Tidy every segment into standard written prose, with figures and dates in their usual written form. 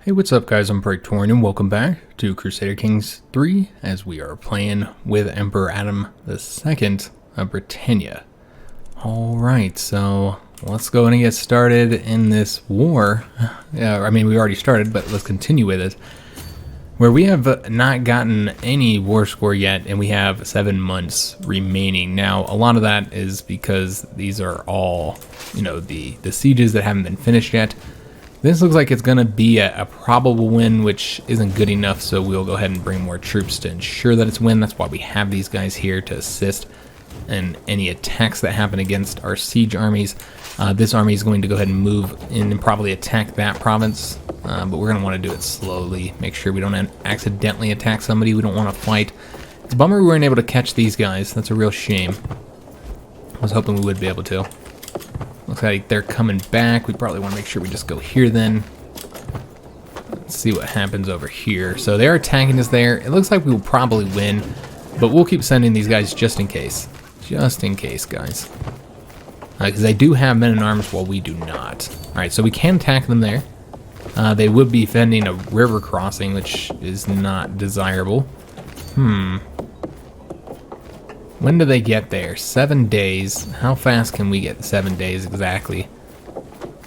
Hey, what's up guys, I'm Praetorian and welcome back to Crusader Kings III as we are playing with Emperor Adam II of Britannia. Alright, so let's go and get started in this war. Yeah, I mean we already started, but let's continue with it. Where we have not gotten any war score yet and we have 7 months remaining. Now a lot of that is because these are all, you know, the sieges that haven't been finished yet. This looks like it's going to be a probable win, which isn't good enough, so we'll go ahead and bring more troops to ensure that it's a win. That's why we have these guys here to assist in any attacks that happen against our siege armies. This army is going to go ahead and move in and probably attack that province, but we're going to want to do it slowly. Make sure we don't accidentally attack somebody. We don't want to fight. It's a bummer we weren't able to catch these guys. That's a real shame. I was hoping we would be able to. Looks like they're coming back. We probably want to make sure we just go here then. Let's see what happens over here. So they're attacking us there. It looks like we will probably win, but we'll keep sending these guys just in case. Just in case, guys. Because they do have men-at-arms while we do not. Alright, so we can attack them there. They would be defending a river crossing, which is not desirable. When do they get there? 7 days. How fast can we get 7 days exactly?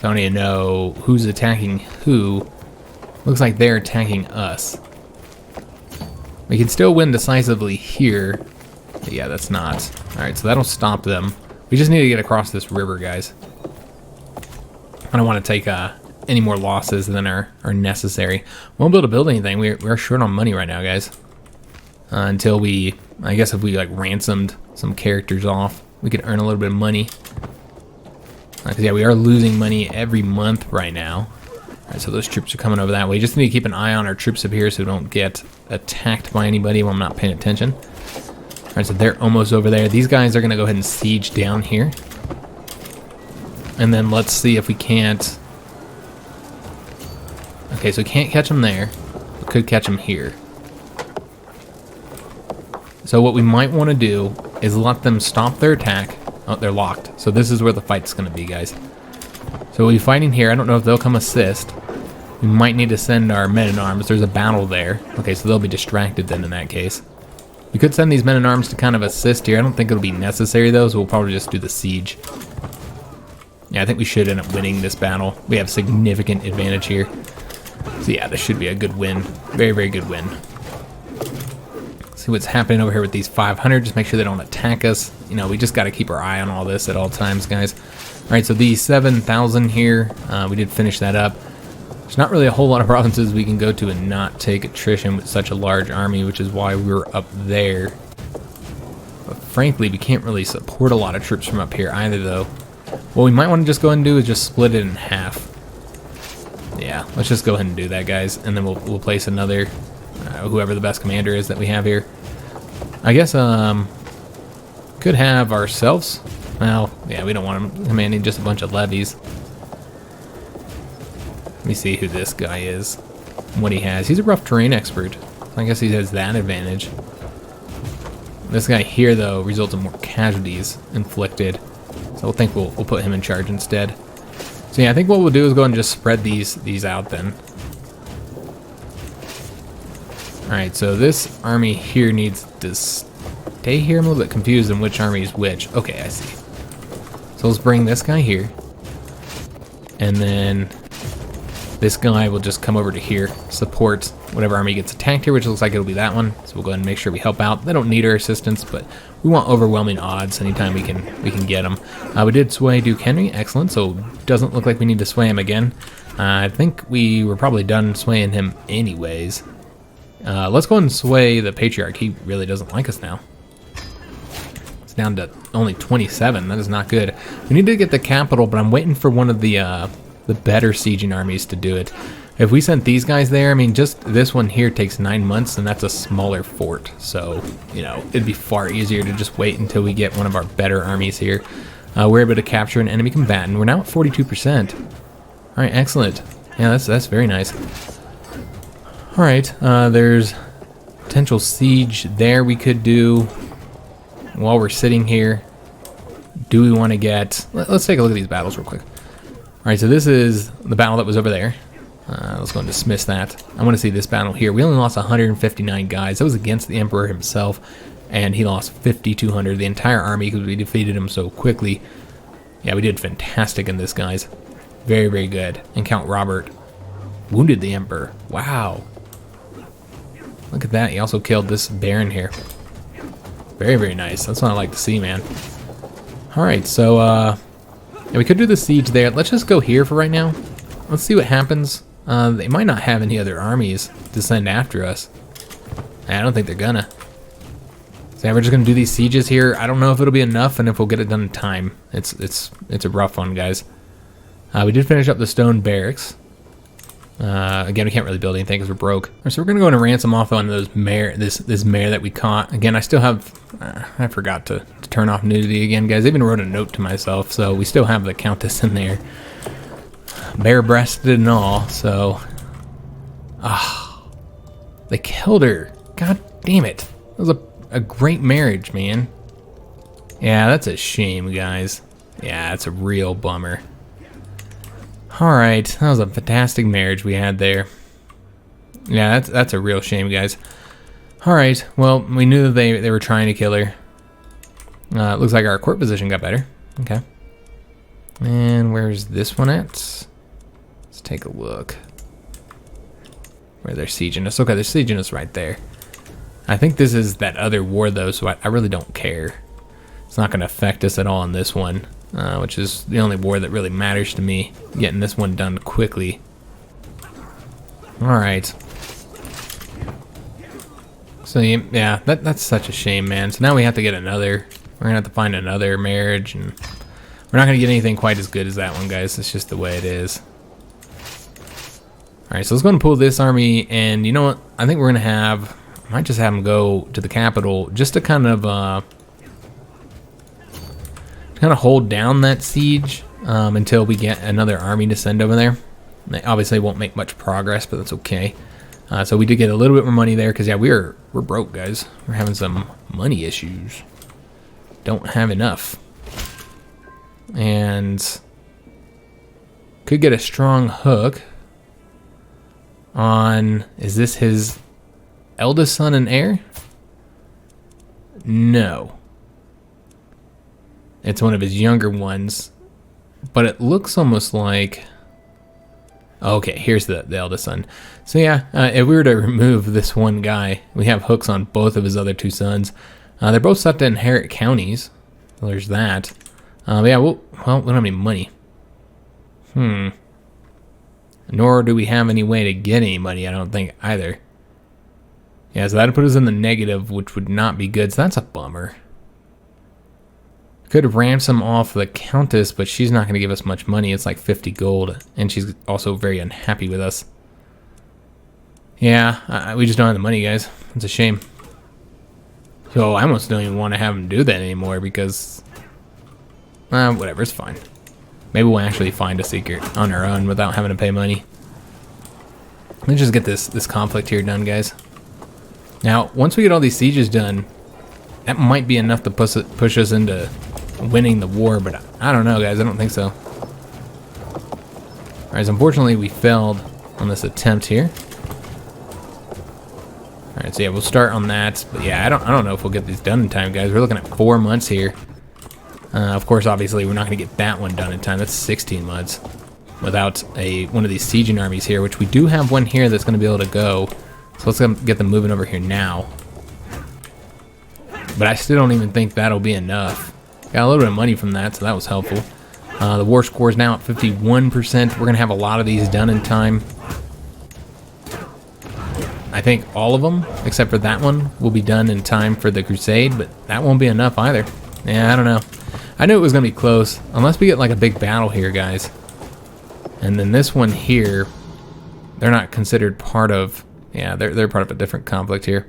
Don't even know who's attacking who. Looks like they're attacking us. We can still win decisively here. But yeah, that's not. Alright, so that'll stop them. We just need to get across this river, guys. I don't want to take any more losses than are necessary. Won't be able to build anything. We're short on money right now, guys. Until we, I guess if we like ransomed some characters off, we could earn a little bit of money. Because yeah, we are losing money every month right now. Alright, so those troops are coming over that way. Just need to keep an eye on our troops up here so we don't get attacked by anybody while I'm not paying attention. Alright, so they're almost over there. These guys are going to go ahead and siege down here. And then let's see if we can't... Okay, so we can't catch them there. We could catch them here. So what we might want to do is let them stop their attack. Oh, they're locked. So this is where the fight's going to be, guys. So we'll be fighting here. I don't know if they'll come assist. We might need to send our men-at-arms. There's a battle there. Okay, so they'll be distracted then in that case. We could send these men-at-arms to kind of assist here. I don't think it'll be necessary though, so we'll probably just do the siege. Yeah, I think we should end up winning this battle. We have significant advantage here. So yeah, this should be a good win. Very, very good win. See what's happening over here with these 500. Just make sure they don't attack us. You know, we just got to keep our eye on all this at all times, guys. All right, so these 7,000 here, we did finish that up. There's not really a whole lot of provinces we can go to and not take attrition with such a large army, which is why we're up there. But frankly, we can't really support a lot of troops from up here either, though. What we might want to just go ahead and do is just split it in half. Yeah, let's just go ahead and do that, guys, and then we'll place another, whoever the best commander is that we have here. I guess, could have ourselves. Well, yeah, we don't want him commanding just a bunch of levies. Let me see who this guy is, what he has. He's a rough terrain expert, so I guess he has that advantage. This guy here, though, results in more casualties inflicted, so we'll put him in charge instead. So yeah, I think what we'll do is go ahead and just spread these out then. Alright, so this army here needs to stay here. I'm a little bit confused on which army is which. Okay, I see. So let's bring this guy here. And then this guy will just come over to here, support whatever army gets attacked here, which looks like it'll be that one. So we'll go ahead and make sure we help out. They don't need our assistance, but we want overwhelming odds anytime we can get them. We did sway Duke Henry, excellent. So doesn't look like we need to sway him again. I think we were probably done swaying him anyways. Let's go ahead and sway the Patriarch. He really doesn't like us now. It's down to only 27. That is not good. We need to get the capital, but I'm waiting for one of the better sieging armies to do it. If we sent these guys there, I mean, just this one here takes 9 months, and that's a smaller fort. So, you know, it'd be far easier to just wait until we get one of our better armies here. We're able to capture an enemy combatant. We're now at 42%. All right, excellent. Yeah, that's very nice. All right, there's potential siege there we could do while we're sitting here. Do we want to get... Let's take a look at these battles real quick. All right, so this is the battle that was over there. Let's go and dismiss that. I want to see this battle here. We only lost 159 guys. That was against the Emperor himself, and he lost 5,200, the entire army, because we defeated him so quickly. Yeah, we did fantastic in this, guys. Very, very good. And Count Robert wounded the Emperor. Wow. Look at that. He also killed this Baron here. Very, very nice. That's what I like to see, man. Alright, so, yeah, we could do the siege there. Let's just go here for right now. Let's see what happens. They might not have any other armies to send after us. I don't think they're gonna. So yeah, we're just gonna do these sieges here. I don't know if it'll be enough and if we'll get it done in time. It's a rough one, guys. We did finish up the stone barracks. Again, we can't really build anything because we're broke. So we're gonna go in and ransom off on those mare, this mare that we caught. Again, I still have, I forgot to turn off nudity again, guys. I even wrote a note to myself, so we still have the Countess in there, bare-breasted and all. So, they killed her. God damn it! That was a great marriage, man. Yeah, that's a shame, guys. Yeah, it's a real bummer. Alright, that was a fantastic marriage we had there. Yeah, that's a real shame, guys. Alright, well, we knew that they were trying to kill her. It looks like our court position got better. Okay. And where's this one at? Let's take a look. Where they're sieging us. Okay, they're sieging us right there. I think this is that other war, though, so I really don't care. It's not going to affect us at all in this one. Which is the only war that really matters to me. Getting this one done quickly. Alright. So, yeah, that's such a shame, man. So now we have to get another. We're going to have to find another marriage. And we're not going to get anything quite as good as that one, guys. It's just the way it is. Alright, so let's go and pull this army. And you know what? I think we're going to have... I might just have them go to the capital. Just to kind of hold down that siege until we get another army to send over there. They obviously won't make much progress, but that's okay. So we did get a little bit more money there because yeah, we're broke, guys. We're having some money issues. Don't have enough, and could get a strong hook on. Is this his eldest son and heir? No. It's one of his younger ones, but it looks almost like... Okay, here's the eldest son. So yeah, if we were to remove this one guy, we have hooks on both of his other two sons. They're both set to inherit counties. So there's that. Yeah, we don't have any money. Nor do we have any way to get any money, I don't think, either. Yeah, so that would put us in the negative, which would not be good, so that's a bummer. Could ransom off the Countess, but she's not going to give us much money. It's like 50 gold, and she's also very unhappy with us. Yeah, we just don't have the money, guys. It's a shame. So I almost don't even want to have him do that anymore because... whatever, it's fine. Maybe we'll actually find a secret on our own without having to pay money. Let me just get this conflict here done, guys. Now, once we get all these sieges done, that might be enough to push us into winning the war, but I don't know, guys. I don't think so. Alright, so unfortunately we failed on this attempt here. Alright, so yeah, we'll start on that. But yeah, I don't know if we'll get these done in time, guys. We're looking at 4 months here. Of course, obviously, we're not going to get that one done in time. That's 16 months without one of these sieging armies here, which we do have one here that's going to be able to go. So let's get them moving over here now. But I still don't even think that'll be enough. Got a little bit of money from that, so that was helpful. The war score is now at 51%. We're going to have a lot of these done in time. I think all of them, except for that one, will be done in time for the crusade, but that won't be enough either. Yeah, I don't know. I knew it was going to be close, unless we get like a big battle here, guys. And then this one here, they're not considered part of... Yeah, they're part of a different conflict here.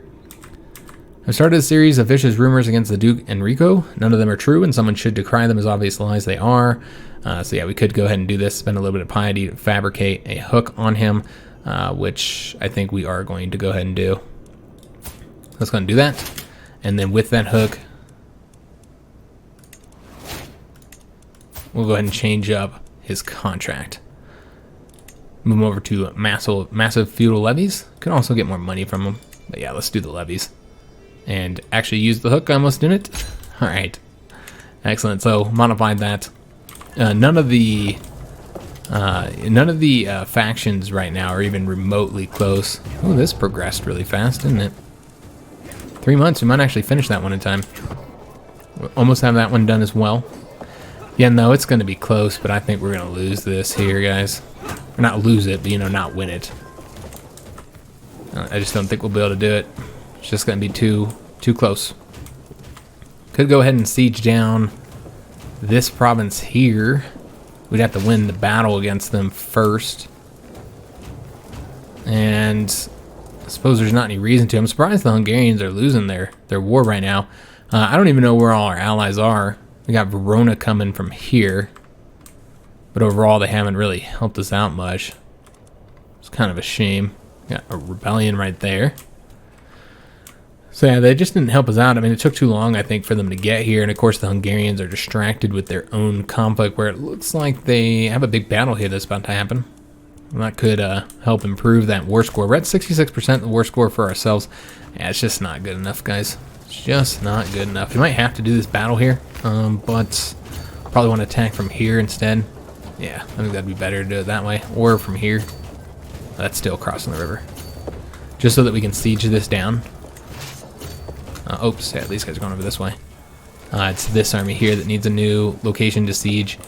I've started a series of vicious rumors against the Duke Enrico. None of them are true, and someone should decry them as obvious lies they are. So yeah, we could go ahead and do this, spend a little bit of piety to fabricate a hook on him, which I think we are going to go ahead and do. Let's go ahead and do that. And then with that hook, we'll go ahead and change up his contract. Move them over to massive feudal levies. Could also get more money from them. But yeah, let's do the levies. And actually use the hook. I almost didn't. Alright. Excellent. So, modified that. None of the factions right now are even remotely close. Oh, this progressed really fast, didn't it? 3 months. We might actually finish that one in time. We'll almost have that one done as well. Yeah, no, it's going to be close, but I think we're going to lose this here, guys. Or not lose it, but, you know, not win it. I just don't think we'll be able to do it. It's just going to be too close. Could go ahead and siege down this province here. We'd have to win the battle against them first. And I suppose there's not any reason to. I'm surprised the Hungarians are losing their war right now. I don't even know where all our allies are. We got Verona coming from here. But overall, they haven't really helped us out much. It's kind of a shame. Got a rebellion right there. So yeah, they just didn't help us out. I mean, it took too long, I think, for them to get here. And of course, the Hungarians are distracted with their own conflict, where it looks like they have a big battle here that's about to happen. And that could help improve that war score. We're at 66% the war score for ourselves. Yeah, it's just not good enough, guys. It's just not good enough. We might have to do this battle here, but probably want to attack from here instead. Yeah, I think that'd be better to do it that way. Or from here. That's still crossing the river. Just so that we can siege this down. Oops, yeah, these guys are going over this way. It's this army here that needs a new location to siege.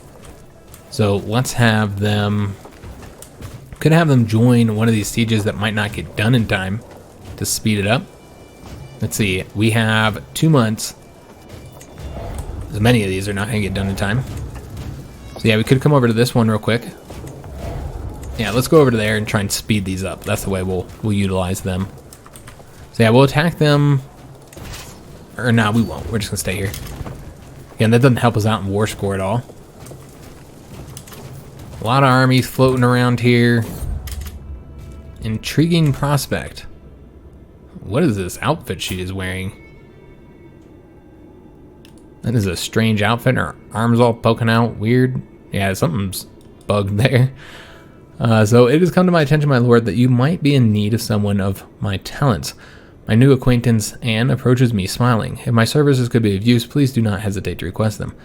So let's have them... Could have them join one of these sieges that might not get done in time to speed it up. Let's see, we have 2 months. As many of these are not going to get done in time. So yeah, we could come over to this one real quick. Yeah, let's go over to there and try and speed these up. That's the way we'll utilize them. So yeah, we'll attack them. Or no, we won't. We're just going to stay here. Again, that doesn't help us out in war score at all. A lot of armies floating around here. Intriguing prospect. What is this outfit she is wearing? That is a strange outfit. Her arms all poking out. Weird. Yeah, something's bugged there. So it has come to my attention, my lord, that you might be in need of someone of my talents. My new acquaintance, Anne, approaches me smiling. If my services could be of use, please do not hesitate to request them.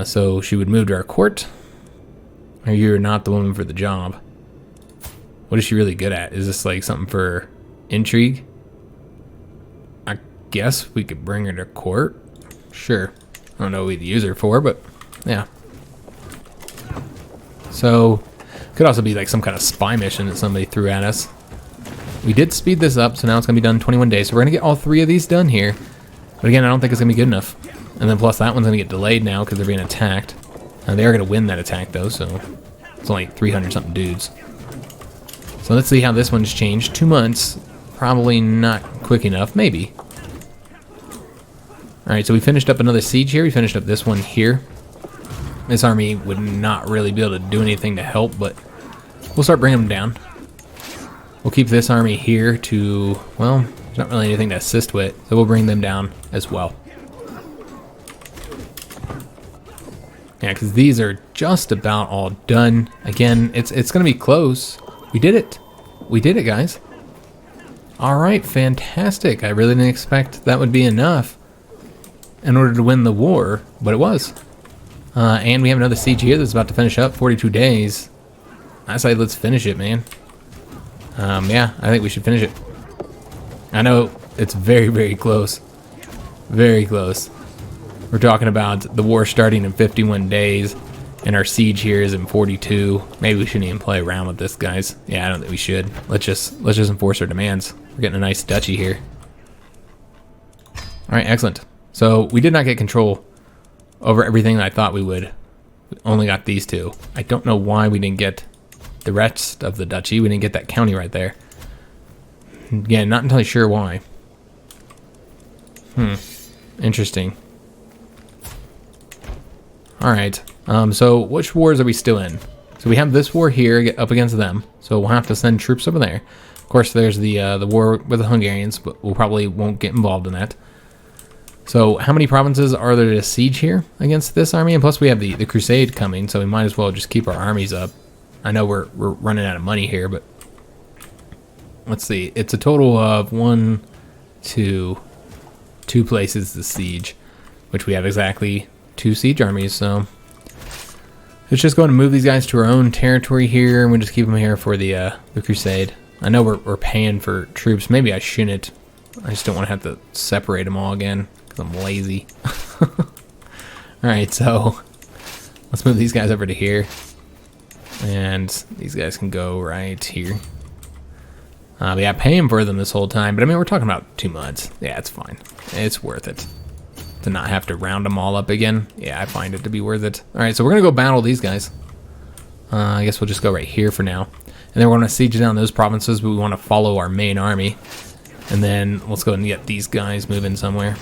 So she would move to our court. Or you're not the woman for the job. What is she really good at? Is this like something for intrigue? I guess we could bring her to court. Sure. I don't know what we'd use her for, but yeah. So, could also be like some kind of spy mission that somebody threw at us. We did speed this up, so now it's going to be done in 21 days. So we're going to get all 3 of these done here. But again, I don't think it's going to be good enough. And then plus that one's going to get delayed now because they're being attacked. They are going to win that attack though, so it's only 300 something dudes. So let's see how this one's changed. 2 months, probably not quick enough, maybe. Alright, so we finished up another siege here. We finished up this one here. This army would not really be able to do anything to help, but we'll start bringing them down. We'll keep this army here to, well, there's not really anything to assist with, so we'll bring them down as well. Yeah, because these are just about all done. Again, it's going to be close. We did it. We did it, guys. All right, fantastic. I really didn't expect that would be enough in order to win the war, but it was. And we have another siege here that's about to finish up, 42 days. I say let's finish it, man. Yeah, I think we should finish it. I know it's very, very close. Very close. We're talking about the war starting in 51 days, and our siege here is in 42. Maybe we shouldn't even play around with this, guys. Yeah, I don't think we should. Let's just enforce our demands. We're getting a nice duchy here. All right, excellent. So we did not get control over everything that I thought we would. We only got these 2. I don't know why we didn't get the rest of the duchy. We didn't get that county right there. Again, not entirely sure why. Interesting. Alright, so which wars are we still in? So we have this war here up against them, so we'll have to send troops over there. Of course, there's the war with the Hungarians, but we probably won't get involved in that. So how many provinces are there to siege here against this army? And plus we have the Crusade coming, so we might as well just keep our armies up. I know we're running out of money here, but let's see. It's a total of two places to siege, which we have exactly 2 siege armies. So let's just go and move these guys to our own territory here, and we'll just keep them here for the crusade. I know we're paying for troops. Maybe I shouldn't. I just don't want to have to separate them all again because I'm lazy. Alright, so let's move these guys over to here. And these guys can go right here. But yeah, paying for them this whole time. But I mean, we're talking about 2 months. Yeah, it's fine. It's worth it. To not have to round them all up again. Yeah, I find it to be worth it. Alright, so we're going to go battle these guys. I guess we'll just go right here for now. And then we're going to siege down those provinces, but we want to follow our main army. And then let's go and get these guys moving somewhere.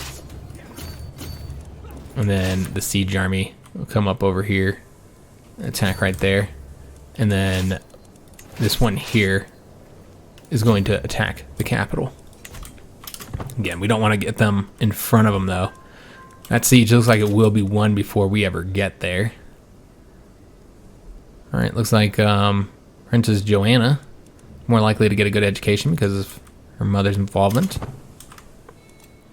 And then the siege army will come up over here. Attack right there. And then this one here is going to attack the capital. Again, we don't want to get them in front of them, though. That siege looks like it will be won before we ever get there. Alright, looks like Princess Joanna more likely to get a good education because of her mother's involvement.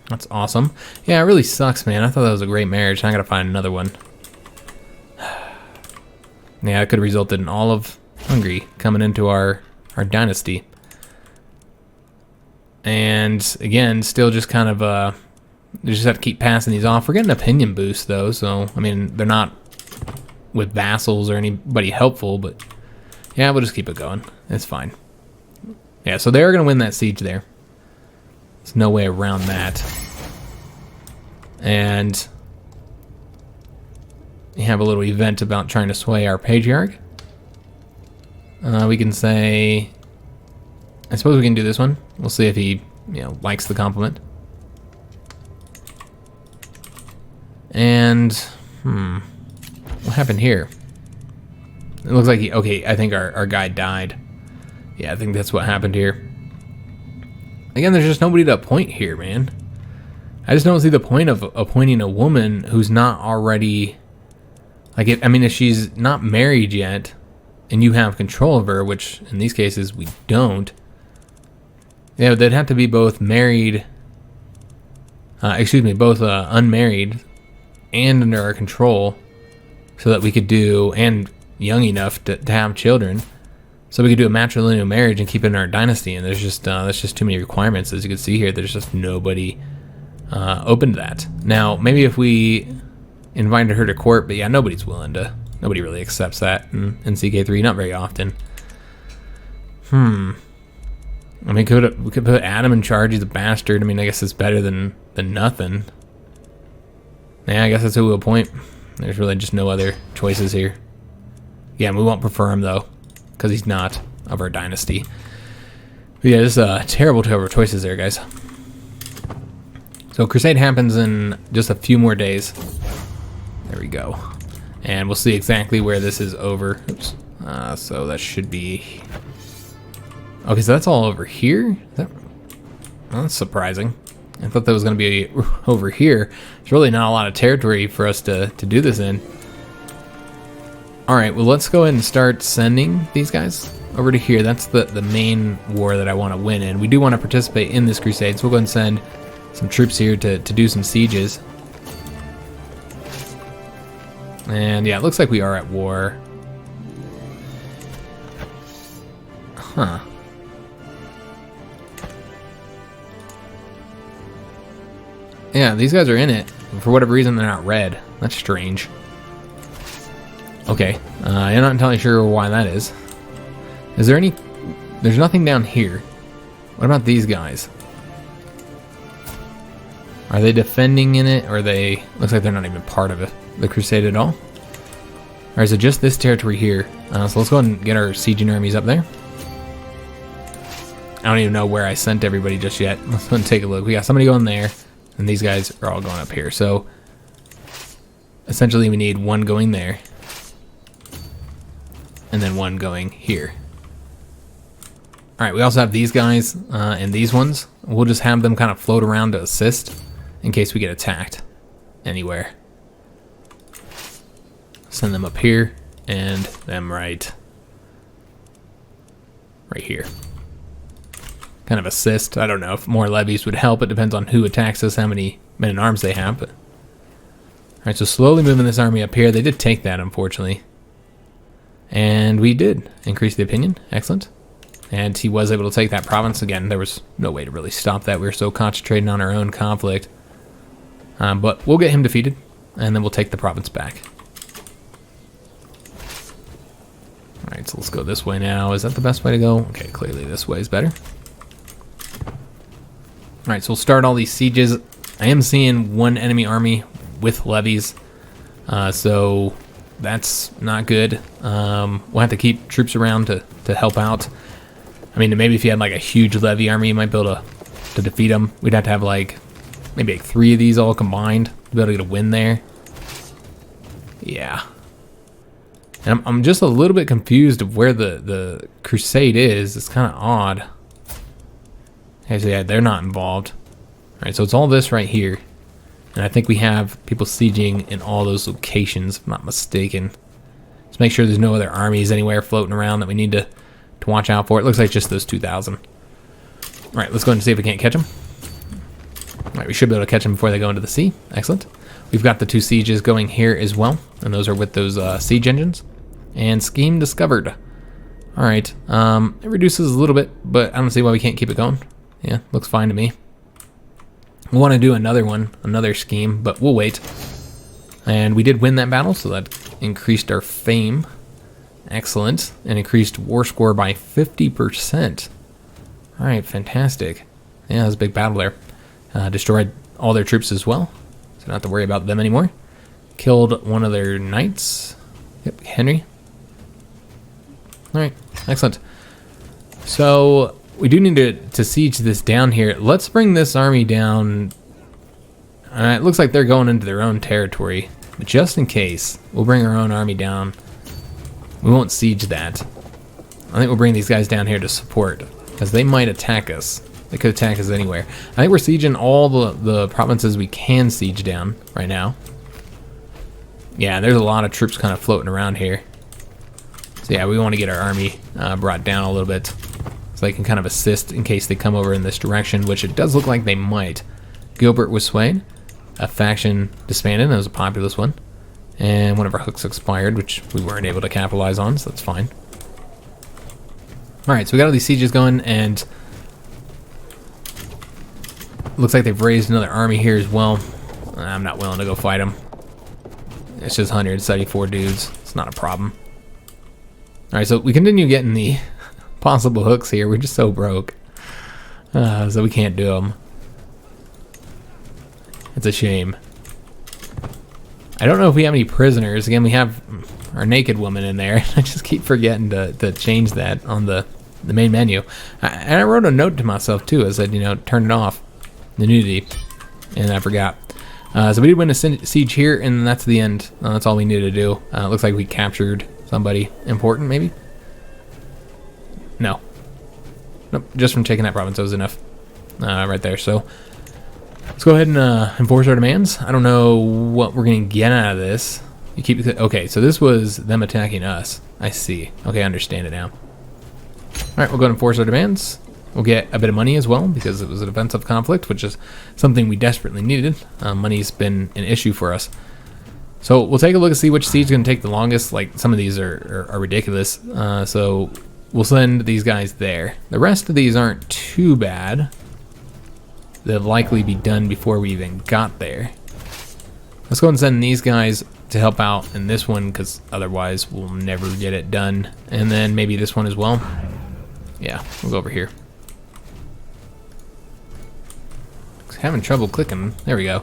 That's awesome. Yeah, it really sucks, man. I thought that was a great marriage. I gotta find another one. Yeah, it could have resulted in all of Hungary coming into our dynasty. And again, still just kind of you just have to keep passing these off. We're getting an opinion boost though, so I mean they're not with vassals or anybody helpful, but yeah, we'll just keep it going. It's fine. Yeah, so they're gonna win that siege there. There's no way around that. And we have a little event about trying to sway our patriarch. We can say, I suppose we can do this one. We'll see if he, likes the compliment. And what happened here? It looks like I think our guy died. Yeah, I think that's what happened here. Again, there's just nobody to appoint here, man. I just don't see the point of appointing a woman who's not already, if she's not married yet, and you have control of her, which in these cases we don't. Yeah, they'd have to be both married, both unmarried and under our control, so that we could do, and young enough to have children, so we could do a matrilineal marriage and keep it in our dynasty. And there's just that's just too many requirements, as you can see here. There's just nobody open to that. Now, maybe if we invited her to court, but yeah, nobody really accepts that in CK3, not very often. I mean, we could put Adam in charge. He's a bastard. I mean, I guess it's better than nothing. Yeah, I guess that's who we'll appoint. There's really just no other choices here. Yeah, we won't prefer him, though, because he's not of our dynasty. But yeah, there's terrible choices there, guys. So Crusade happens in just a few more days. There we go. And we'll see exactly where this is over. Oops. So that should be... Okay, so that's all over here? Well, that's surprising. I thought that was going to be over here. There's really not a lot of territory for us to do this in. Alright, well, let's go ahead and start sending these guys over to here. That's the main war that I want to win in. We do want to participate in this crusade, so we'll go ahead and send some troops here to do some sieges. And yeah, it looks like we are at war. Huh. Yeah, these guys are in it. For whatever reason, they're not red. That's strange. Okay, I'm not entirely sure why that is. Is there any... There's nothing down here. What about these guys? Are they defending in it, or are they... Looks like they're not even part of it, the crusade at all. Or is it just this territory here? So let's go ahead and get our sieging armies up there. I don't even know where I sent everybody just yet. Let's go and take a look. We got somebody going there, and these guys are all going up here. So essentially we need one going there, and then one going here. Alright, we also have these guys and these ones. We'll just have them kind of float around to assist in case we get attacked anywhere. Send them up here and them right right here. Kind of assist. I don't know if more levies would help. It depends on who attacks us, how many men at arms they have. But alright, so slowly moving this army up here. They did take that, unfortunately. And we did increase the opinion. Excellent. And he was able to take that province. Again, there was no way to really stop that. We were so concentrated on our own conflict. But we'll get him defeated, and then we'll take the province back. Alright, so let's go this way now. Is that the best way to go? Okay, clearly this way is better. Alright, so we'll start all these sieges. I am seeing one enemy army with levies, so that's not good. We'll have to keep troops around to help out. I mean, maybe if you had like a huge levy army, you might be able to defeat them. We'd have to have like maybe like 3 of these all combined to be able to get a win there. Yeah. And I'm just a little bit confused of where the crusade is. It's kind of odd. Okay, so yeah, they're not involved. Alright, so it's all this right here. And I think we have people sieging in all those locations, if I'm not mistaken. Let's make sure there's no other armies anywhere floating around that we need to watch out for. It looks like just those 2,000. Alright, let's go ahead and see if we can't catch them. Alright, we should be able to catch them before they go into the sea. Excellent. We've got the 2 sieges going here as well. And those are with those siege engines. And scheme discovered. Alright, it reduces a little bit, but I don't see why we can't keep it going. Yeah, looks fine to me. We want to do another one, another scheme, but we'll wait. And we did win that battle, so that increased our fame. Excellent. And increased war score by 50%. Alright, fantastic. Yeah, that was a big battle there. Destroyed all their troops as well, so not have to worry about them anymore. Killed one of their knights. Yep, Henry. Alright, excellent. So we do need to siege this down here. Let's bring this army down. It looks like they're going into their own territory. But just in case, we'll bring our own army down. We won't siege that. I think we'll bring these guys down here to support, because they might attack us. They could attack us anywhere. I think we're sieging all the provinces we can siege down right now. Yeah, there's a lot of troops kind of floating around here. So yeah, we want to get our army brought down a little bit, so they can kind of assist in case they come over in this direction, which it does look like they might. Gilbert was swayed. A faction disbanded. That was a populous one. And one of our hooks expired, which we weren't able to capitalize on, so that's fine. Alright, so we got all these sieges going, and looks like they've raised another army here as well. I'm not willing to go fight them. It's just 174 dudes. It's not a problem. Alright, so we continue getting the possible hooks here. We're just so broke. So we can't do them. It's a shame. I don't know if we have any prisoners. Again, we have our naked woman in there. I just keep forgetting to change that on the main menu. And I wrote a note to myself too. I said, you know, turn it off, the nudity, and I forgot. So we did win a siege here, and that's the end. That's all we needed to do. Looks like we captured somebody important, maybe? No. Nope, just from taking that province, that was enough. Right there, so let's go ahead and enforce our demands. I don't know what we're going to get out of this. You keep okay, so this was them attacking us. I see. Okay, I understand it now. Alright, we'll go ahead and enforce our demands. We'll get a bit of money as well, because it was a defensive conflict, which is something we desperately needed. Money's been an issue for us. So we'll take a look and see which siege is going to take the longest. Like, some of these are ridiculous. So we'll send these guys there. The rest of these aren't too bad. They'll likely be done before we even got there. Let's go and send these guys to help out in this one, because otherwise we'll never get it done. And then maybe this one as well. Yeah, we'll go over here. Having trouble clicking. There we go.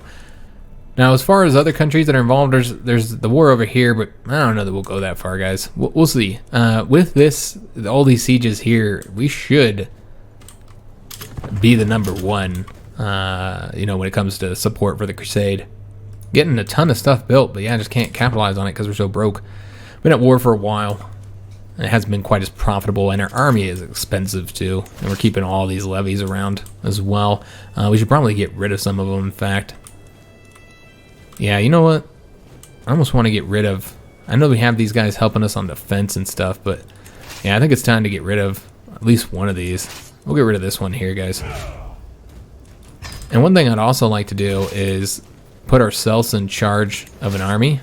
Now, as far as other countries that are involved, there's the war over here, but I don't know that we'll go that far, guys. We'll see. With this, all these sieges here, we should be the #1. You know, when it comes to support for the crusade. Getting a ton of stuff built, but yeah, just can't capitalize on it because we're so broke. Been at war for a while, and it hasn't been quite as profitable, and our army is expensive too, and we're keeping all these levies around as well. We should probably get rid of some of them, in fact. Yeah, you know what? I almost want to get rid of... I know we have these guys helping us on defense and stuff, but yeah, I think it's time to get rid of At least one of these. We'll get rid of this one here, guys. And one thing I'd also like to do is put ourselves in charge of an army.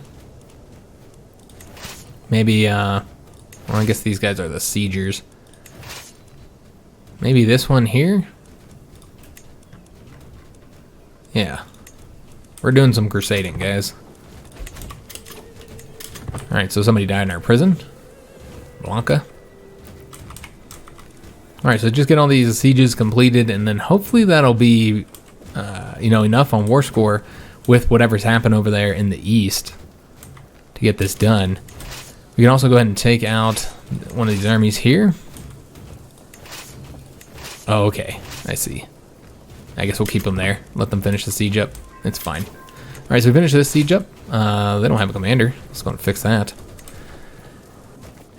Maybe, well, I guess these guys are the siegers. Maybe this one here? Yeah. We're doing some crusading, guys. Alright, so somebody died in our prison. Blanca. Alright, so just get all these sieges completed, and then hopefully that'll be, you know, enough on war score with whatever's happened over there in the east to get this done. We can also go ahead and take out one of these armies here. Oh, okay. I see. I guess we'll keep them there. Let them finish the siege up. It's fine. Alright, so we finish this siege up. They don't have a commander. Let's go and fix that.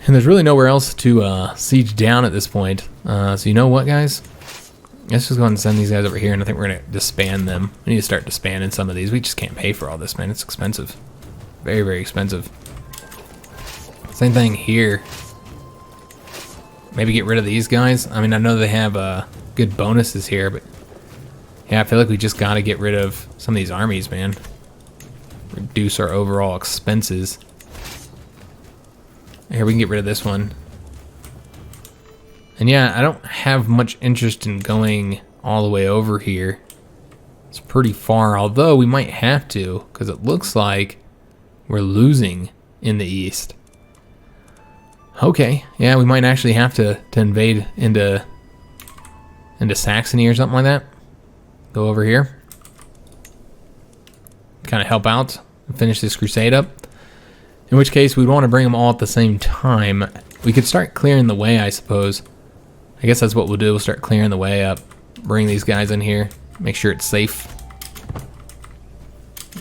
And there's really nowhere else to siege down at this point. So you know what, guys? Let's just go ahead and send these guys over here, and I think we're going to disband them. We need to start disbanding some of these. We just can't pay for all this, man. It's expensive. Very, very expensive. Same thing here. Maybe get rid of these guys. I mean, I know they have good bonuses here, but yeah, I feel like we just got to get rid of some of these armies, man. Reduce our overall expenses. Here, we can get rid of this one. And yeah, I don't have much interest in going all the way over here. It's pretty far, although we might have to, because it looks like we're losing in the east. Okay, yeah, we might actually have to invade into Saxony or something like that. Go over here. Kind of help out and finish this crusade up. In which case, we'd want to bring them all at the same time. We could start clearing the way, I suppose. I guess that's what we'll do. We'll start clearing the way up. Bring these guys in here. Make sure it's safe.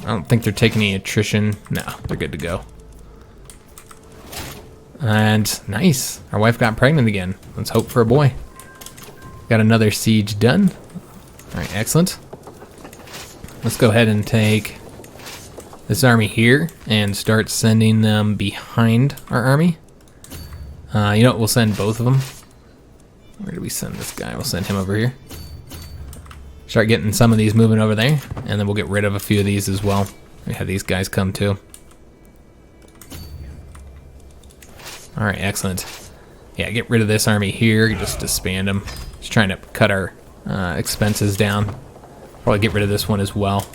I don't think they're taking any attrition. No, they're good to go. And nice. Our wife got pregnant again. Let's hope for a boy. Got another siege done. Alright, excellent. Let's go ahead and take this army here and start sending them behind our army. You know what? We'll send both of them. Where do we send this guy? We'll send him over here. Start getting some of these moving over there, and then we'll get rid of a few of these as well. We have these guys come too. Alright, excellent. Yeah, get rid of this army here. Just disband them. Just trying to cut our expenses down. Probably get rid of this one as well.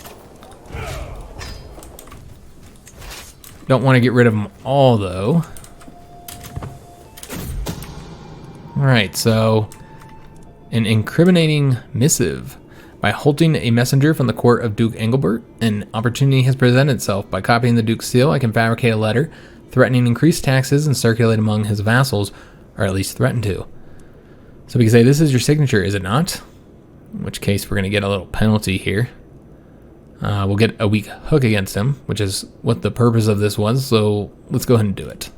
Don't want to get rid of them all, though. Alright, so an incriminating missive. By halting a messenger from the court of Duke Engelbert, an opportunity has presented itself. By copying the Duke's seal, I can fabricate a letter threatening increased taxes and circulate among his vassals, or at least threaten to. So we can say, this is your signature, is it not? In which case, we're going to get a little penalty here. We'll get a weak hook against him, which is what the purpose of this was, so let's go ahead and do it.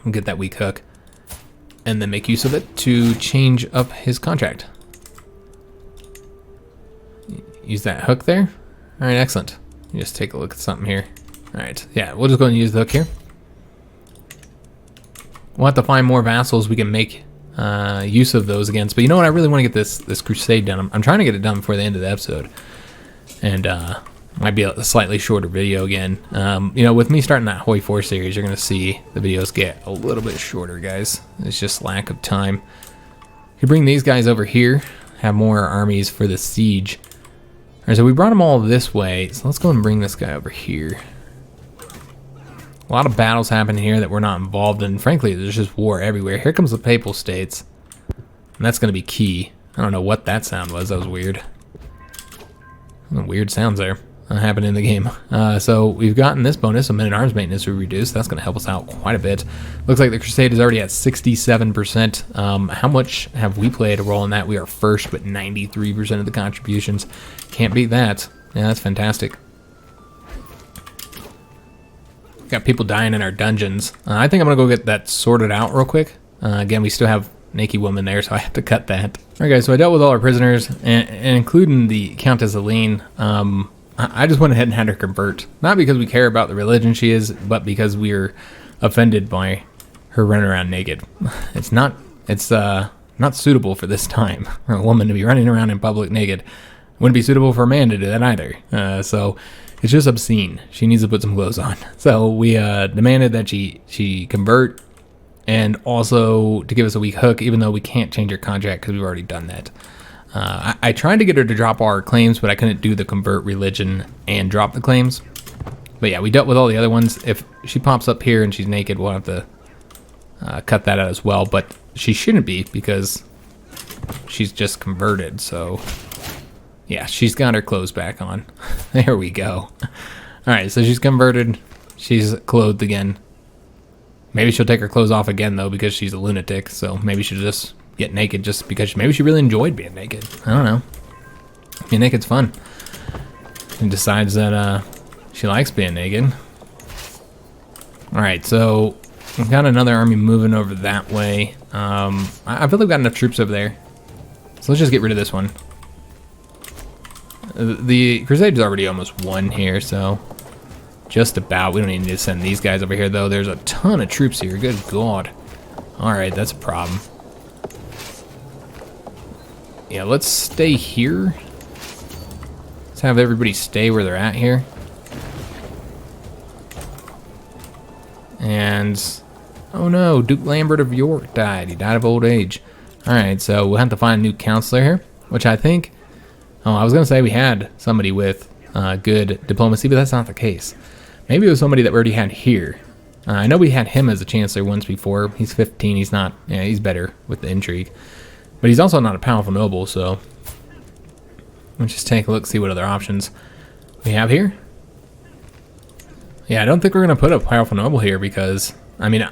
We'll get that weak hook, and then make use of it to change up his contract. Use that hook there. Alright, excellent. Just take a look at something here. Alright, yeah, we'll just go and use the hook here. We'll have to find more vassals we can make use of those against. But you know what? I really want to get this crusade done. I'm trying to get it done before the end of the episode. And might be a slightly shorter video again. You know, with me starting that Hoi 4 series, you're going to see the videos get a little bit shorter, guys. It's just lack of time. You bring these guys over here, have more armies for the siege. Alright, so we brought them all this way, so let's go and bring this guy over here. A lot of battles happen here that we're not involved in. Frankly, there's just war everywhere. Here comes the Papal States, and that's going to be key. I don't know what that sound was. That was weird. Weird sounds there happen in the game. So we've gotten this bonus, a men-at-arms maintenance we reduced. That's going to help us out quite a bit. Looks like the Crusade is already at 67%. How much have we played a role in that? We are first with 93% of the contributions. Can't beat that. Yeah, that's fantastic. Got people dying in our dungeons. I think I'm going to go get that sorted out real quick. Again, we still have naked woman there, so I have to cut that. Alright guys, so I dealt with all our prisoners, and including the Countess Aline. I just went ahead and had her convert. Not because we care about the religion she is, but because we're offended by her running around naked. It's not It's not suitable for this time for a woman to be running around in public naked. Wouldn't be suitable for a man to do that either. So it's just obscene. She needs to put some clothes on. So we demanded that she convert, and also to give us a weak hook, even though we can't change her contract because we've already done that. I tried to get her to drop our claims, but I couldn't do the convert religion and drop the claims. But yeah, we dealt with all the other ones. If she pops up here and she's naked, we'll have to cut that out as well. But she shouldn't be because she's just converted. So yeah, she's got her clothes back on. There we go. All right, so she's converted. She's clothed again. Maybe she'll take her clothes off again, though, because she's a lunatic. So maybe she'll just get naked just because maybe she really enjoyed being naked. I don't know. Being naked's fun. And decides that she likes being naked. All right, so we've got another army moving over that way. I feel like we've got enough troops over there. So let's just get rid of this one. The Crusader's already almost won here, so just about. We don't even need to send these guys over here, though. There's a ton of troops here. Good God. All right, that's a problem. Yeah, let's stay here. Let's have everybody stay where they're at here. And, oh no, Duke Lambert of York died. He died of old age. All right, so we'll have to find a new counselor here, which I think... Oh, I was going to say we had somebody with good diplomacy, but that's not the case. Maybe it was somebody that we already had here. I know we had him as a chancellor once before. He's 15. He's not... Yeah, he's better with the intrigue. But he's also not a powerful noble, so... Let's just take a look, see what other options we have here. Yeah, I don't think we're going to put a powerful noble here because... I mean,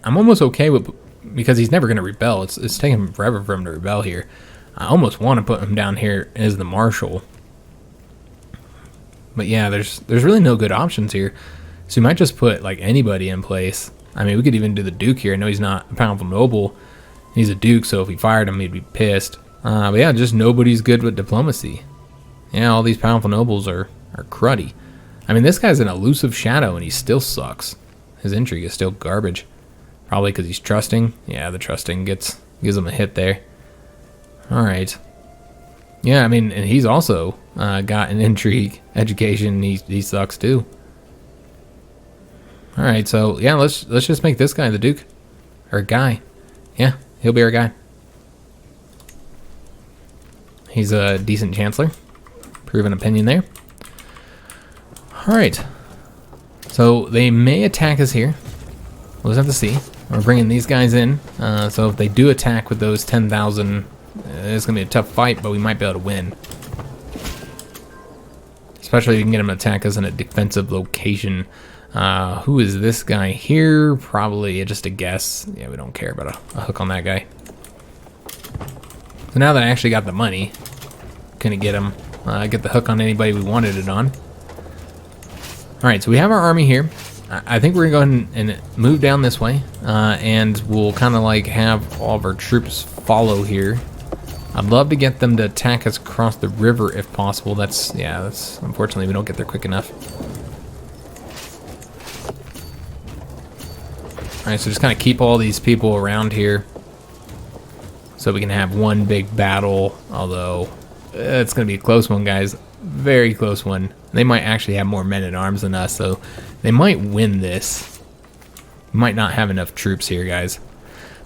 I'm almost okay with... Because he's never going to rebel. It's taking forever for him to rebel here. I almost want to put him down here as the marshal. But yeah, there's really no good options here. So we might just put like anybody in place. I mean, we could even do the Duke here. I know he's not a powerful noble. He's a Duke, so if we fired him, he'd be pissed. But yeah, just nobody's good with diplomacy. Yeah, all these powerful nobles are cruddy. I mean, this guy's an elusive shadow, and he still sucks. His intrigue is still garbage. Probably because he's trusting. Yeah, the trusting gives him a hit there. All right. Yeah, I mean, and he's also got an intrigue education. He sucks too. All right, so yeah, let's just make this guy the Duke, or guy. Yeah, he'll be our guy. He's a decent chancellor. Proven opinion there. All right. So they may attack us here. We'll just have to see. We're bringing these guys in. So if they do attack with those 10,000, it's going to be a tough fight, but we might be able to win. Especially if you can get them to attack us in a defensive location. Who is this guy here? Probably just a guess. Yeah, we don't care about a hook on that guy. So now that I actually got the money, gonna get him, get the hook on anybody we wanted it on. All right, so we have our army here. I think we're gonna go ahead and move down this way, and we'll kind of like have all of our troops follow here. I'd love to get them to attack us across the river if possible. That's unfortunately we don't get there quick enough. All right, so just kind of keep all these people around here so we can have one big battle, although it's going to be a close one, guys. Very close one. They might actually have more men at arms than us, so they might win this. We might not have enough troops here, guys.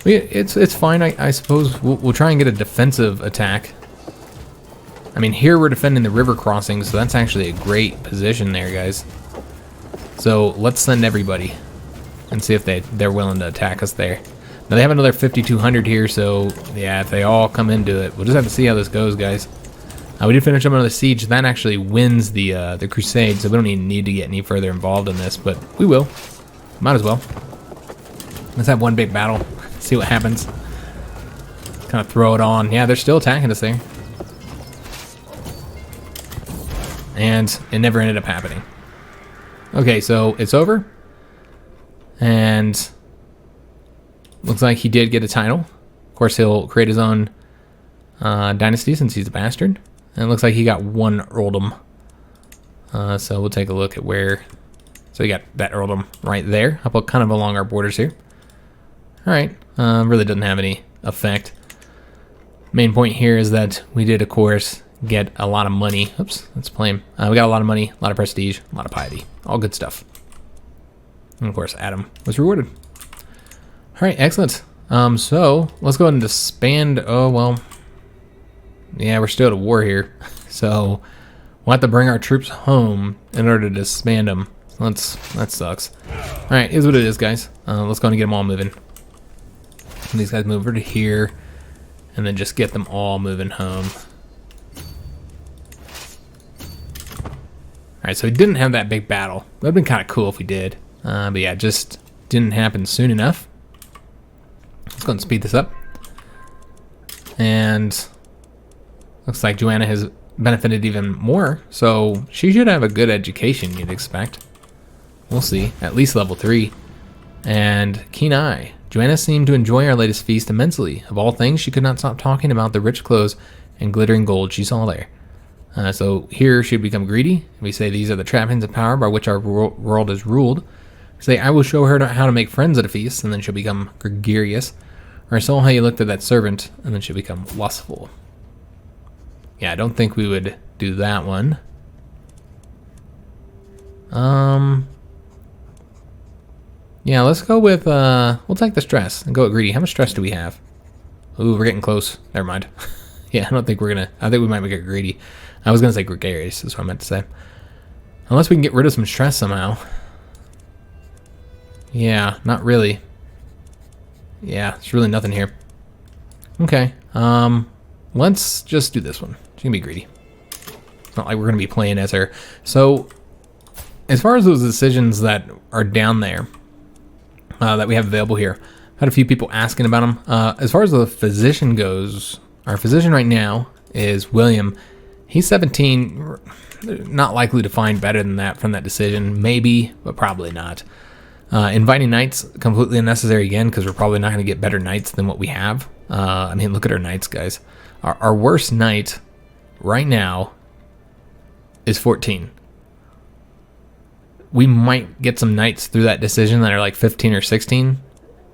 It's fine, I suppose. We'll try and get a defensive attack. I mean, here we're defending the river crossing, so that's actually a great position there, guys. So let's send everybody and see if they're willing to attack us there. Now they have another 5,200 here, so yeah, if they all come into it, we'll just have to see how this goes, guys. We did finish up another siege. That actually wins the crusade, so we don't even need to get any further involved in this, but we will. Might as well. Let's have one big battle. See what happens. Kind of throw it on. Yeah, they're still attacking us there. And it never ended up happening. Okay, so it's over. And looks like he did get a title. Of course, he'll create his own dynasty since he's a bastard. And it looks like he got one earldom. So we'll take a look at where... So we got that earldom right there. Up kind of along our borders here. Alright. Really doesn't have any effect. Main point here is that we did, of course, get a lot of money. Oops, let's play him. We got a lot of money, a lot of prestige, a lot of piety. All good stuff. And of course, Adam was rewarded. All right, excellent. So let's go ahead and disband. Oh, well, yeah, we're still at a war here. So we'll have to bring our troops home in order to disband them. That sucks. All right, here's what it is, guys. Let's go and get them all moving. And these guys move over to here, and then just get them all moving home. All right, so we didn't have that big battle. That would have been kind of cool if we did. But yeah, it just didn't happen soon enough. Let's go and speed this up. And looks like Joanna has benefited even more, so she should have a good education, you'd expect. We'll see, at least level 3. And keen eye. Joanna seemed to enjoy our latest feast immensely. Of all things, she could not stop talking about the rich clothes and glittering gold she saw there. So here she'd become greedy. We say these are the trappings of power by which our world is ruled. We say I will show her how to make friends at a feast, and then she'll become gregarious. Or I saw how you looked at that servant, and then she'll become lustful. Yeah, I don't think we would do that one. Yeah, let's go with, we'll take the stress and go with greedy. How much stress do we have? Ooh, we're getting close. Never mind. Yeah, I don't think we're gonna, I think we might make it greedy. I was gonna say gregarious, is what I meant to say. Unless we can get rid of some stress somehow. Yeah, not really. Yeah, there's really nothing here. Okay, let's just do this one. She's gonna be greedy. It's not like we're gonna be playing as her. So, as far as those decisions that are down there, that we have available here, I've had a few people asking about them. As far as the physician goes, our physician right now is William. He's 17, not likely to find better than that from that decision. Maybe, but probably not. Inviting knights, completely unnecessary again, because we're probably not going to get better knights than what we have. I mean, look at our knights, guys. Our worst knight right now is 14. We might get some knights through that decision that are like 15 or 16.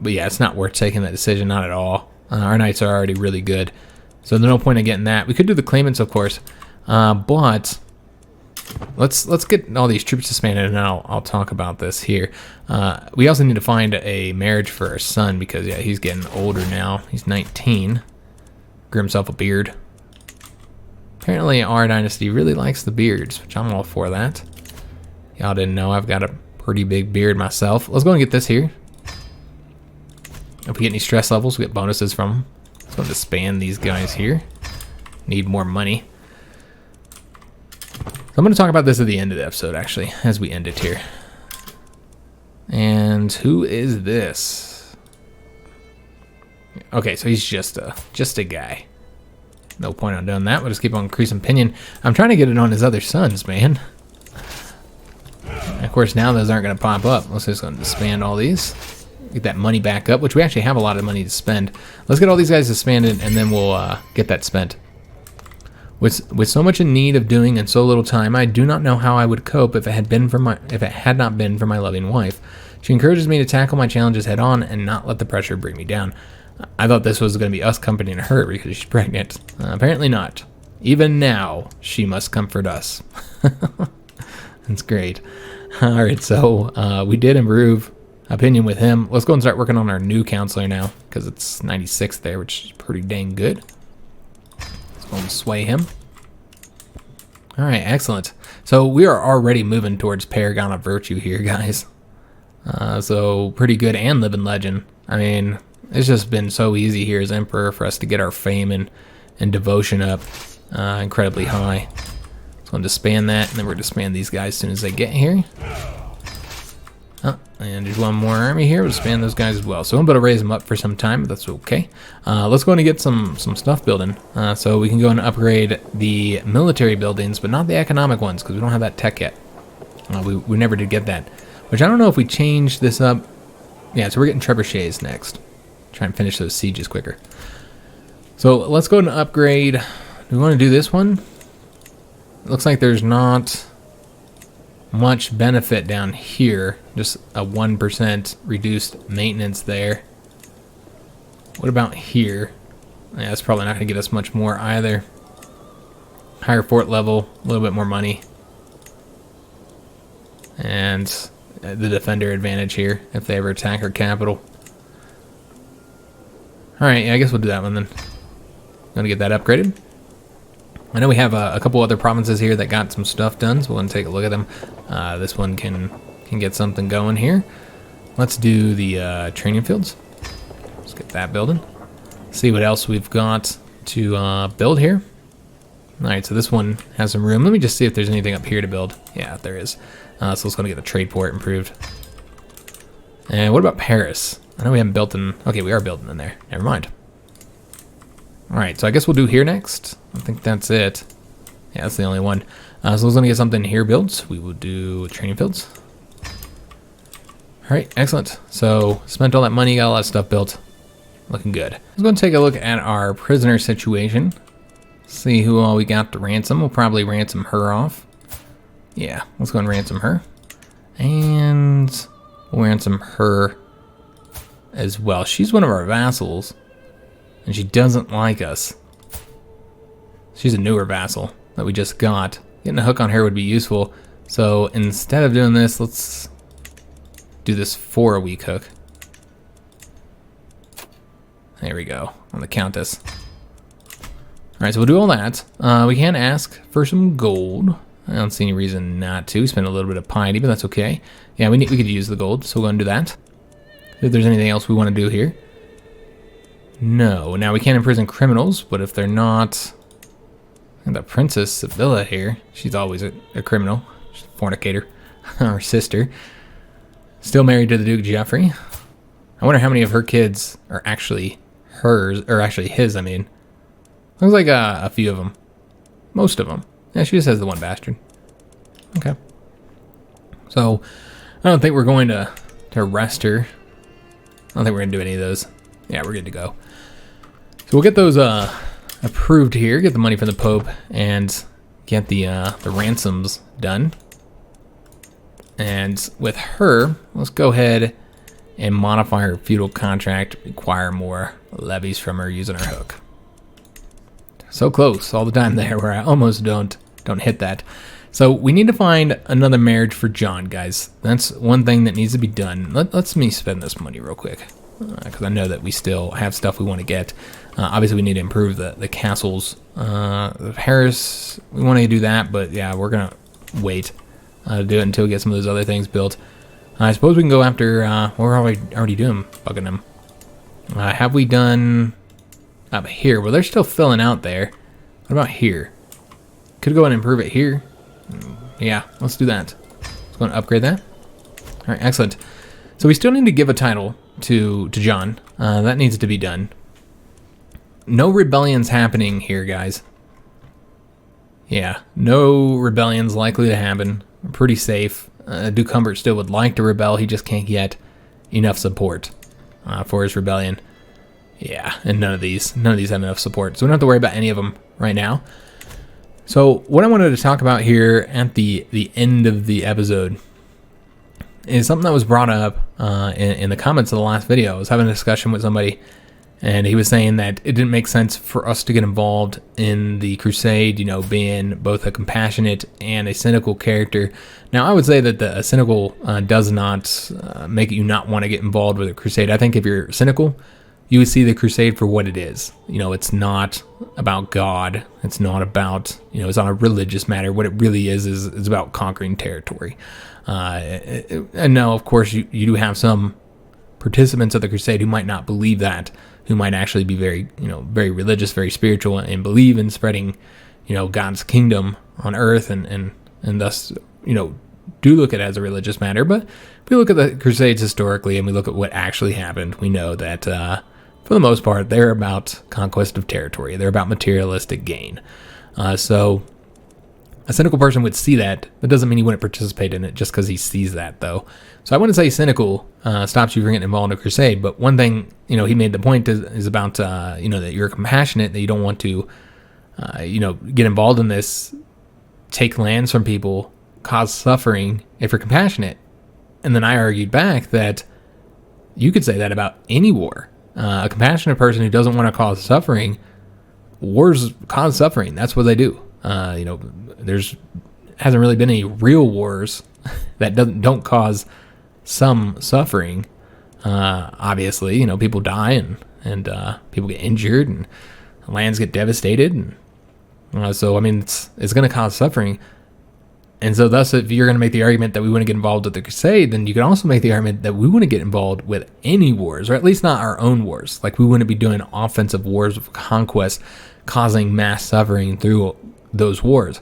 But yeah, it's not worth taking that decision, not at all. Our knights are already really good. So there's no point in getting that. We could do the claimants, of course. But let's get all these troops disbanded, and I'll talk about this here. We also need to find a marriage for our son, because yeah, he's getting older now. He's 19. Grew himself a beard. Apparently our dynasty really likes the beards, which I'm all for that. Y'all didn't know I've got a pretty big beard myself. Let's go and get this here. If we get any stress levels, we get bonuses from them. Let's go and disband these guys here. Need more money. I'm going to talk about this at the end of the episode, actually, as we end it here. And who is this? Okay, so he's just a guy. No point on doing that. We'll just keep on increasing pinion. I'm trying to get it on his other sons, man. And of course, now those aren't going to pop up. Let's just go and disband all these. Get that money back up, which we actually have a lot of money to spend. Let's get all these guys disbanded, and then we'll get that spent. With so much in need of doing in so little time, I do not know how I would cope if it had not been for my loving wife. She encourages me to tackle my challenges head on and not let the pressure bring me down. I thought this was going to be us comforting her because she's pregnant. Apparently not. Even now, she must comfort us. That's great. All right, so we did improve opinion with him. Let's go and start working on our new counselor now, because it's 96 there, which is pretty dang good. Let's go and sway him. All right, excellent. So we are already moving towards Paragon of Virtue here, guys. So pretty good, and living legend. I mean, it's just been so easy here as Emperor for us to get our fame and devotion up incredibly high. So I'm going to disband that, and then we're going to disband these guys as soon as they get here. Oh, and there's one more army here. We'll disband those guys as well. So I'm going to raise them up for some time, but that's okay. Let's go and get some stuff building. So we can go and upgrade the military buildings, but not the economic ones, because we don't have that tech yet. We never did get that. Which I don't know if we change this up. Yeah, so we're getting Trebuchets next. Try and finish those sieges quicker. So let's go and upgrade. Do we want to do this one? It looks like there's not much benefit down here. Just a 1% reduced maintenance there. What about here? Yeah, that's probably not going to get us much more either. Higher fort level, a little bit more money. And the defender advantage here if they ever attack our capital. Alright, yeah, I guess we'll do that one then. Gonna get that upgraded. I know we have a couple other provinces here that got some stuff done, so we're gonna take a look at them. This one can get something going here. Let's do the training fields. Let's get that building. See what else we've got to build here. Alright, so this one has some room. Let me just see if there's anything up here to build. Yeah, there is. So let's go to get the trade port improved. And what about Paris? I know we haven't built in... Okay, we are building in there. Never mind. Alright, so I guess we'll do here next. I think that's it. Yeah, that's the only one. So we're going to get something here built. We will do training fields. Alright, excellent. So, spent all that money, got a lot of stuff built. Looking good. Let's go and take a look at our prisoner situation. See who all we got to ransom. We'll probably ransom her off. Yeah, let's go and ransom her. And we'll ransom her as well. She's one of our vassals, and she doesn't like us. She's a newer vassal that we just got. Getting a hook on her would be useful. So instead of doing this, let's do this for a weak hook. There we go, on the Countess. Alright, so we'll do all that. We can ask for some gold. I don't see any reason not to. Spend a little bit of piety, but that's okay. Yeah, we could use the gold, so we're going to do that. If there's anything else we want to do here. No. Now, we can't imprison criminals, but if they're not... And the Princess Sevilla here, she's always a criminal. She's a fornicator. Our sister. Still married to the Duke Geoffrey. I wonder how many of her kids are actually hers, or actually his, I mean. Looks like a few of them. Most of them. Yeah, she just has the one bastard. Okay. So, I don't think we're going to arrest her. I don't think we're going to do any of those. Yeah, we're good to go. So we'll get those approved here, get the money from the Pope, and get the ransoms done. And with her, let's go ahead and modify her feudal contract, require more levies from her using her hook. So close all the time there where I almost don't hit that. So we need to find another marriage for John, guys. That's one thing that needs to be done. Let's me spend this money real quick, because I know that we still have stuff we want to get. Obviously, we need to improve the castles. Paris, we want to do that, but yeah, we're going to wait to do it until we get some of those other things built. I suppose we can go after, what we're already doing, Buckingham. Have we done up here? Well, they're still filling out there. What about here? Could go and improve it here. Yeah, let's do that. Let's go and upgrade that. All right, excellent. So we still need to give a title to John. That needs to be done. No rebellions happening here, guys. Yeah, no rebellions likely to happen. We're pretty safe. Duke Humbert still would like to rebel. He just can't get enough support for his rebellion. Yeah, and none of these have enough support. So we don't have to worry about any of them right now. So what I wanted to talk about here at the end of the episode is something that was brought up in the comments of the last video. I was having a discussion with somebody, and he was saying that it didn't make sense for us to get involved in the crusade, you know, being both a compassionate and a cynical character. Now, I would say that the cynical does not make you not want to get involved with a crusade. I think if you're cynical, you would see the crusade for what it is. You know, it's not about God. It's not about, you know, it's not a religious matter. What it really is about conquering territory. And now, of course, you do have some participants of the crusade who might not believe that, who might actually be very, you know, very religious, very spiritual, and believe in spreading, you know, God's kingdom on earth, and thus, you know, do look at it as a religious matter. But if we look at the crusades historically and we look at what actually happened, we know that for the most part, they're about conquest of territory. They're about materialistic gain. So a cynical person would see that. That doesn't mean he wouldn't participate in it just because he sees that, though. So I wouldn't say cynical stops you from getting involved in a crusade. But one thing, you know, he made the point is about, you know, that you're compassionate, that you don't want to, you know, get involved in this, take lands from people, cause suffering if you're compassionate. And then I argued back that you could say that about any war. a compassionate person who doesn't want to cause suffering. Wars cause suffering. That's what they do. You know, there's hasn't really been any real wars that don't cause some suffering. Obviously, you know, people die and people get injured and lands get devastated, and so I mean it's going to cause suffering. And so thus, if you're going to make the argument that we want to get involved with the Crusade, then you can also make the argument that we want to get involved with any wars, or at least not our own wars. Like, we wouldn't be doing offensive wars of conquest, causing mass suffering through those wars.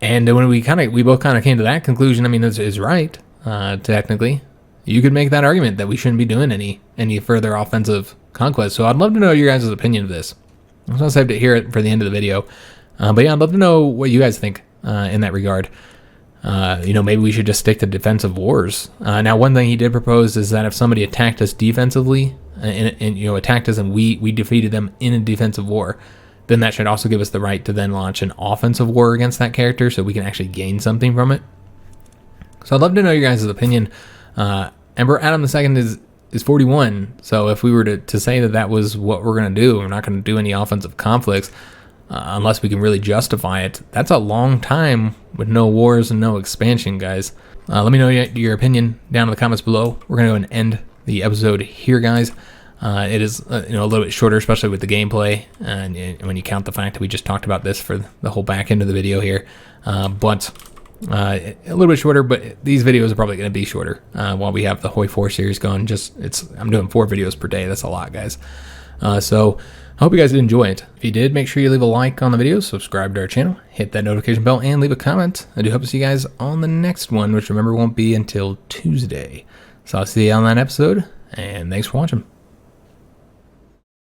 And when we both kind of came to that conclusion, I mean, is right, technically. You could make that argument that we shouldn't be doing any further offensive conquest. So I'd love to know your guys' opinion of this. I'm going to save to hear it for the end of the video. But yeah, I'd love to know what you guys think in that regard. You know, maybe we should just stick to defensive wars. Now, one thing he did propose is that if somebody attacked us defensively, and you know, attacked us and we defeated them in a defensive war, then that should also give us the right to then launch an offensive war against that character, so we can actually gain something from it. So I'd love to know your guys' opinion. Emperor Adam II is 41, so if we were to say that was what we're going to do, we're not going to do any offensive conflicts, unless we can really justify it. That's a long time with no wars and no expansion, guys. Let me know your opinion down in the comments below. We're going to go and end the episode here, guys. It is you know, a little bit shorter, especially with the gameplay, and when you count the fact that we just talked about this for the whole back end of the video here. But a little bit shorter, but these videos are probably going to be shorter while we have the Hoi 4 series going. I'm doing 4 videos per day. That's a lot, guys. So I hope you guys did enjoy it. If you did, make sure you leave a like on the video, subscribe to our channel, hit that notification bell, and leave a comment. I do hope to see you guys on the next one, which remember won't be until Tuesday. So I'll see you on that episode, and thanks for watching.